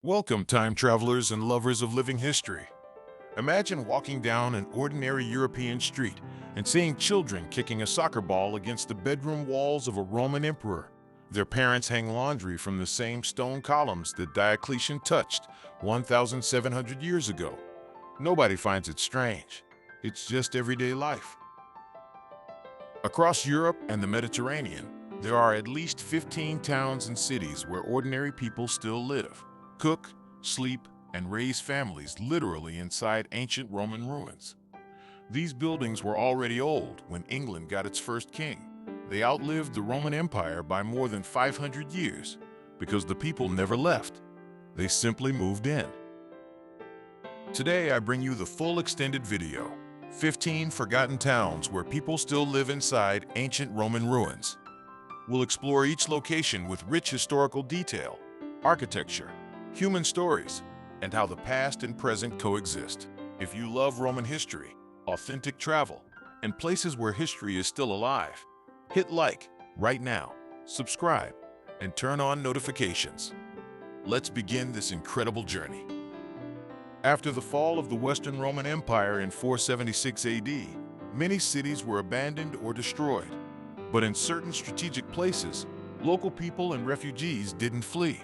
Welcome, time travelers and lovers of living history. Imagine walking down an ordinary European street and seeing children kicking a soccer ball against the bedroom walls of a Roman emperor. Their parents hang laundry from the same stone columns that Diocletian touched 1,700 years ago. Nobody finds it strange. It's just everyday life. Across Europe and the Mediterranean, there are at least 15 towns and cities where ordinary people still live, cook, sleep, and raise families literally inside ancient Roman ruins. These buildings were already old when England got its first king. They outlived the Roman Empire by more than 500 years because the people never left. They simply moved in. Today I bring you the full extended video, 15 forgotten towns where people still live inside ancient Roman ruins. We'll explore each location with rich historical detail, architecture, human stories, and how the past and present coexist. If you love Roman history, authentic travel, and places where history is still alive, hit like right now, subscribe, and turn on notifications. Let's begin this incredible journey. After the fall of the Western Roman Empire in 476 AD, many cities were abandoned or destroyed. But in certain strategic places, local people and refugees didn't flee.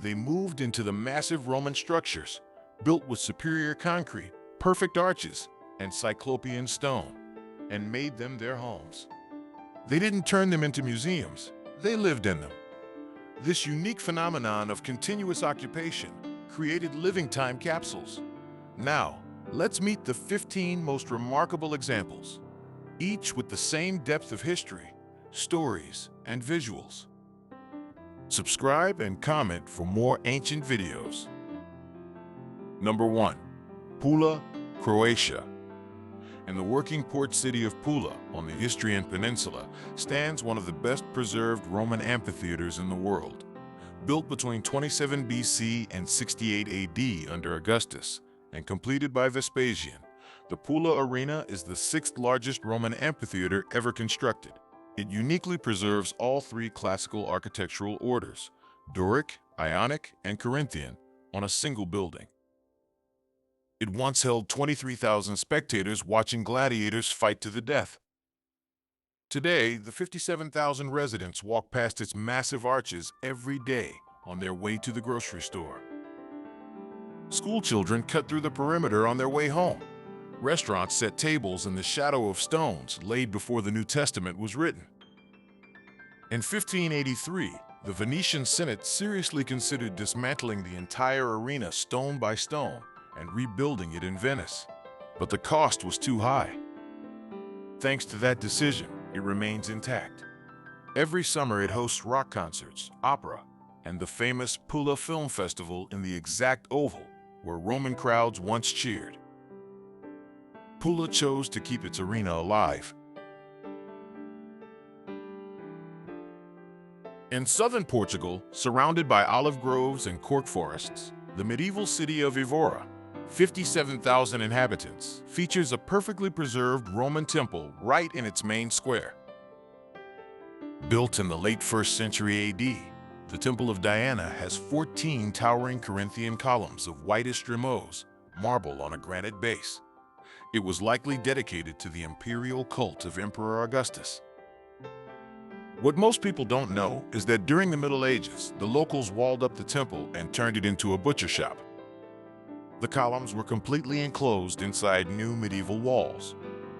They moved into the massive Roman structures, built with superior concrete, perfect arches, and cyclopean stone, and made them their homes. They didn't turn them into museums, they lived in them. This unique phenomenon of continuous occupation created living time capsules. Now, let's meet the 15 most remarkable examples, each with the same depth of history, stories, and visuals. Subscribe and comment for more ancient videos. Number 1. Pula, Croatia. In the working port city of Pula on the Istrian Peninsula stands one of the best preserved Roman amphitheaters in the world. Built between 27 BC and 68 AD under Augustus and completed by Vespasian, the Pula Arena is the 6th largest Roman amphitheater ever constructed. It uniquely preserves all three classical architectural orders, Doric, Ionic, and Corinthian, on a single building. It once held 23,000 spectators watching gladiators fight to the death. Today, the 57,000 residents walk past its massive arches every day on their way to the grocery store. School children cut through the perimeter on their way home. Restaurants set tables in the shadow of stones laid before the New Testament was written. In 1583, the Venetian Senate seriously considered dismantling the entire arena stone by stone and rebuilding it in Venice. But the cost was too high. Thanks to that decision, it remains intact. Every summer it hosts rock concerts, opera, and the famous Pula Film Festival in the exact oval where Roman crowds once cheered. Pula chose to keep its arena alive. In southern Portugal, surrounded by olive groves and cork forests, the medieval city of Évora, 57,000 inhabitants, features a perfectly preserved Roman temple right in its main square. Built in the late 1st century AD, the Temple of Diana has 14 towering Corinthian columns of whitish Rimini marble on a granite base. It was likely dedicated to the imperial cult of Emperor Augustus. What most people don't know is that during the Middle Ages, the locals walled up the temple and turned it into a butcher shop. The columns were completely enclosed inside new medieval walls.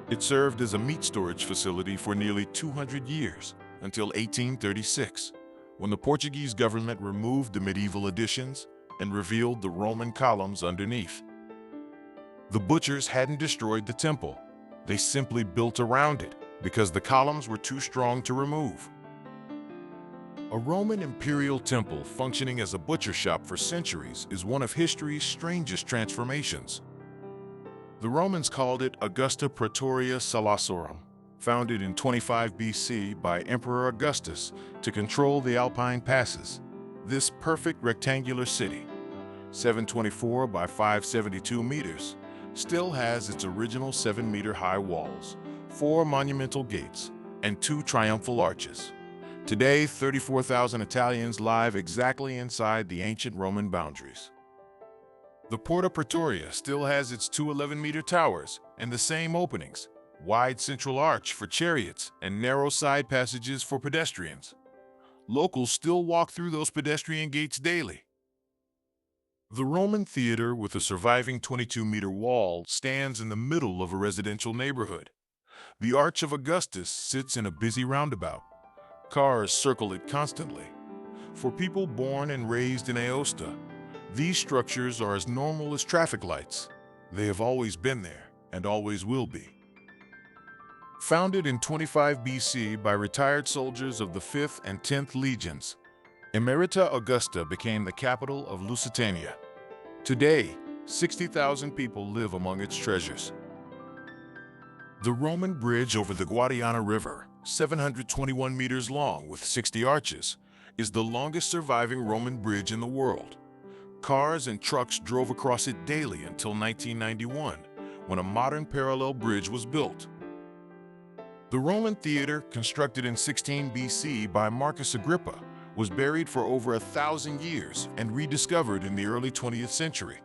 It served as a meat storage facility for nearly 200 years, until 1836, when the Portuguese government removed the medieval additions and revealed the Roman columns underneath. The butchers hadn't destroyed the temple. They simply built around it because the columns were too strong to remove. A Roman imperial temple functioning as a butcher shop for centuries is one of history's strangest transformations. The Romans called it Augusta Praetoria Salassorum, founded in 25 BC by Emperor Augustus to control the Alpine passes. This perfect rectangular city, 724 by 572 meters, still has its original 7-meter-high walls, 4 monumental gates, and 2 triumphal arches. Today, 34,000 Italians live exactly inside the ancient Roman boundaries. The Porta Pretoria still has its two 11-meter towers and the same openings, wide central arch for chariots and narrow side passages for pedestrians. Locals still walk through those pedestrian gates daily. The Roman theater, with a surviving 22-meter wall, stands in the middle of a residential neighborhood. The Arch of Augustus sits in a busy roundabout. Cars circle it constantly. For people born and raised in Aosta, these structures are as normal as traffic lights. They have always been there and always will be. Founded in 25 BC by retired soldiers of the 5th and 10th Legions, Emerita Augusta became the capital of Lusitania. Today, 60,000 people live among its treasures. The Roman bridge over the Guadiana River, 721 meters long with 60 arches, is the longest surviving Roman bridge in the world. Cars and trucks drove across it daily until 1991, when a modern parallel bridge was built. The Roman theater, constructed in 16 BC by Marcus Agrippa, was buried for over 1,000 years and rediscovered in the early 20th century.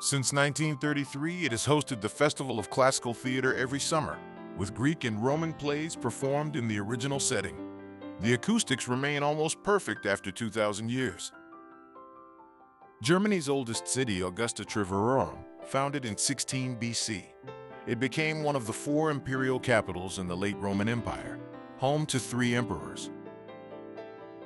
Since 1933, it has hosted the Festival of Classical Theater every summer, with Greek and Roman plays performed in the original setting. The acoustics remain almost perfect after 2,000 years. Germany's oldest city, Augusta Treverorum, founded in 16 BC. It became one of the 4 imperial capitals in the late Roman Empire, home to 3 emperors.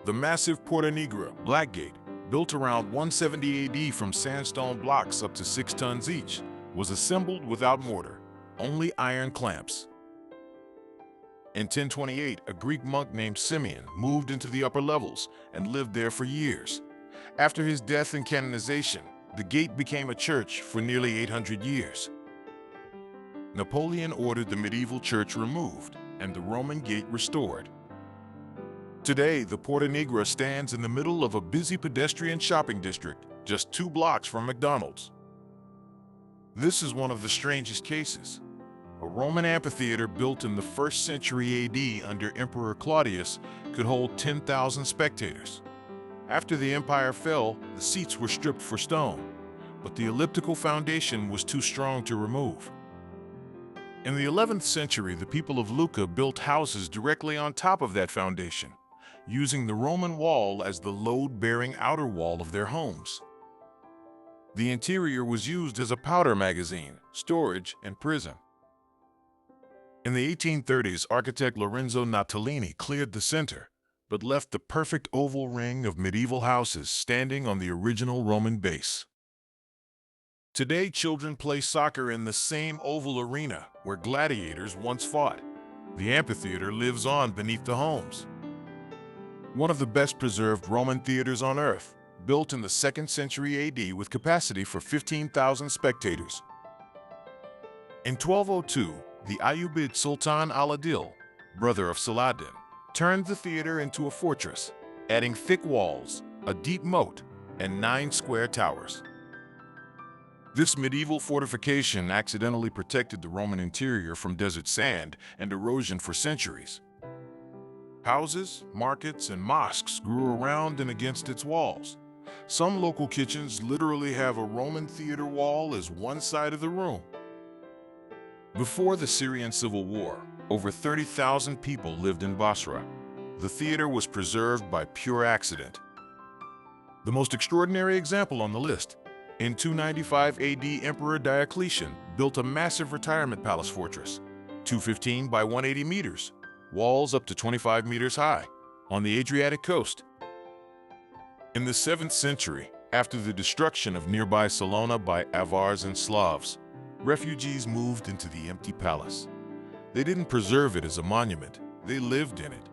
The massive Porta Nigra, Black Gate, built around 170 AD from sandstone blocks up to 6 tons each, was assembled without mortar, only iron clamps. In 1028, a Greek monk named Simeon moved into the upper levels and lived there for years. After his death and canonization, the gate became a church for nearly 800 years. Napoleon ordered the medieval church removed and the Roman gate restored. Today, the Porta Nigra stands in the middle of a busy pedestrian shopping district, just 2 blocks from McDonald's. This is one of the strangest cases. A Roman amphitheater built in the 1st century AD under Emperor Claudius could hold 10,000 spectators. After the empire fell, the seats were stripped for stone, but the elliptical foundation was too strong to remove. In the 11th century, the people of Lucca built houses directly on top of that foundation, using the Roman wall as the load-bearing outer wall of their homes. The interior was used as a powder magazine, storage, and prison. In the 1830s, architect Lorenzo Natalini cleared the center, but left the perfect oval ring of medieval houses standing on the original Roman base. Today, children play soccer in the same oval arena where gladiators once fought. The amphitheater lives on beneath the homes. One of the best preserved Roman theaters on earth, built in the 2nd century AD with capacity for 15,000 spectators. In 1202, the Ayyubid Sultan al-Adil, brother of Saladin, turned the theater into a fortress, adding thick walls, a deep moat, and 9 square towers. This medieval fortification accidentally protected the Roman interior from desert sand and erosion for centuries. Houses, markets, and mosques grew around and against its walls. Some local kitchens literally have a Roman theater wall as one side of the room. Before the Syrian civil war, over 30,000 people lived in Bosra. The theater was preserved by pure accident. The most extraordinary example on the list: in 295 AD, Emperor Diocletian built a massive retirement palace fortress, 215 by 180 meters, walls up to 25 meters high, on the Adriatic coast. In the 7th century, after the destruction of nearby Salona by Avars and Slavs, refugees moved into the empty palace. They didn't preserve it as a monument, they lived in it.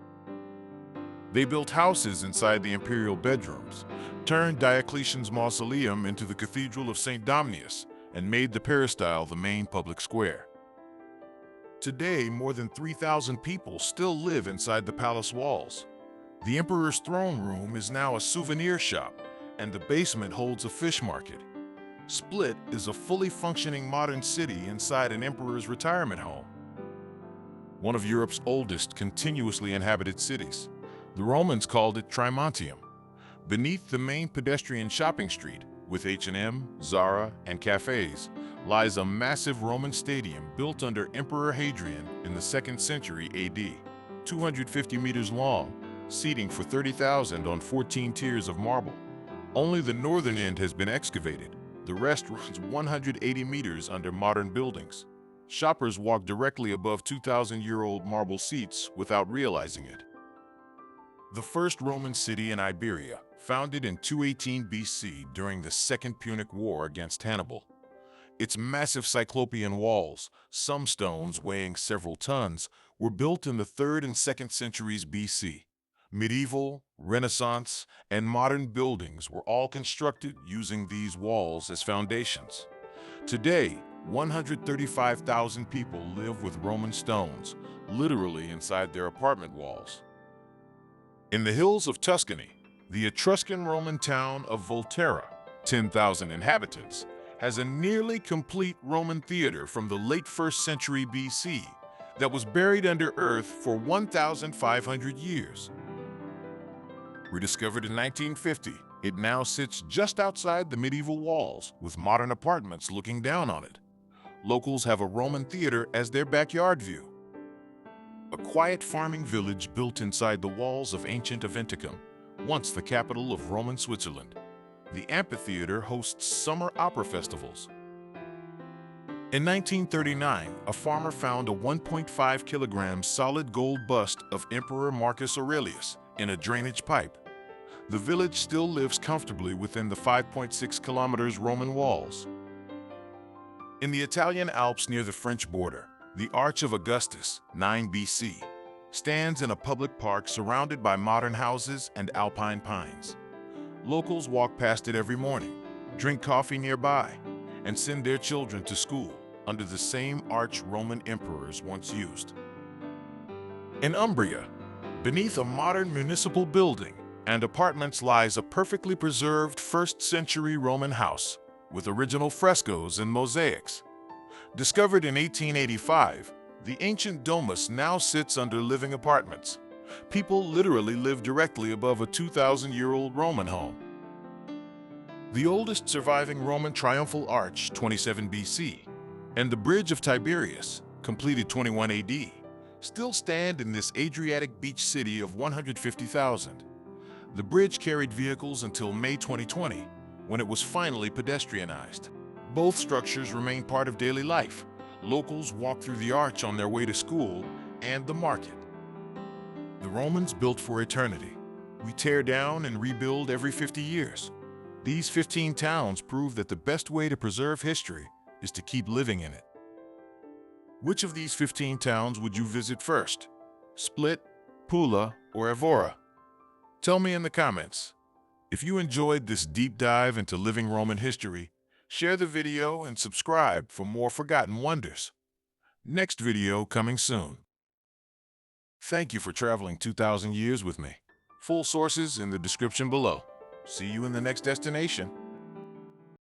They built houses inside the imperial bedrooms, turned Diocletian's mausoleum into the Cathedral of St. Domnius, and made the peristyle the main public square. Today, more than 3,000 people still live inside the palace walls. The emperor's throne room is now a souvenir shop, and the basement holds a fish market. Split is a fully functioning modern city inside an emperor's retirement home. One of Europe's oldest continuously inhabited cities. The Romans called it Trimontium. Beneath the main pedestrian shopping street, with H&M, Zara, and cafes, lies a massive Roman stadium built under Emperor Hadrian in the 2nd century AD. 250 meters long, seating for 30,000 on 14 tiers of marble. Only the northern end has been excavated. The rest runs 180 meters under modern buildings. Shoppers walk directly above 2,000-year-old marble seats without realizing it. The first Roman city in Iberia, founded in 218 BC during the Second Punic War against Hannibal. Its massive cyclopean walls, some stones weighing several tons, were built in the 3rd and 2nd centuries BC. Medieval, Renaissance, and modern buildings were all constructed using these walls as foundations. Today, 135,000 people live with Roman stones, literally inside their apartment walls. In the hills of Tuscany, the Etruscan Roman town of Volterra, 10,000 inhabitants, has a nearly complete Roman theater from the late 1st century BC that was buried under earth for 1,500 years. Rediscovered in 1950, it now sits just outside the medieval walls, with modern apartments looking down on it. Locals have a Roman theater as their backyard view. A quiet farming village built inside the walls of ancient Aventicum, once the capital of Roman Switzerland. The Amphitheater hosts summer opera festivals. In 1939, a farmer found a 1.5 kilogram solid gold bust of Emperor Marcus Aurelius in a drainage pipe. The village still lives comfortably within the 5.6 kilometers Roman walls. In the Italian Alps near the French border, the Arch of Augustus, 9 BC, stands in a public park surrounded by modern houses and alpine pines. Locals walk past it every morning, drink coffee nearby, and send their children to school under the same arch Roman emperors once used. In Umbria, beneath a modern municipal building and apartments lies a perfectly preserved 1st century Roman house with original frescoes and mosaics. Discovered in 1885, the ancient domus now sits under living apartments. People literally live directly above a 2,000-year-old Roman home. The oldest surviving Roman triumphal arch, 27 BC, and the Bridge of Tiberius, completed 21 AD, still stand in this Adriatic beach city of 150,000. The bridge carried vehicles until May 2020, when it was finally pedestrianized. Both structures remain part of daily life. Locals walk through the arch on their way to school and the market. The Romans built for eternity. We tear down and rebuild every 50 years. These 15 towns prove that the best way to preserve history is to keep living in it. Which of these 15 towns would you visit first? Split, Pula, or Évora? Tell me in the comments. If you enjoyed this deep dive into living Roman history, share the video and subscribe for more forgotten wonders. Next video coming soon. Thank you for traveling 2,000 years with me. Full sources in the description below. See you in the next destination.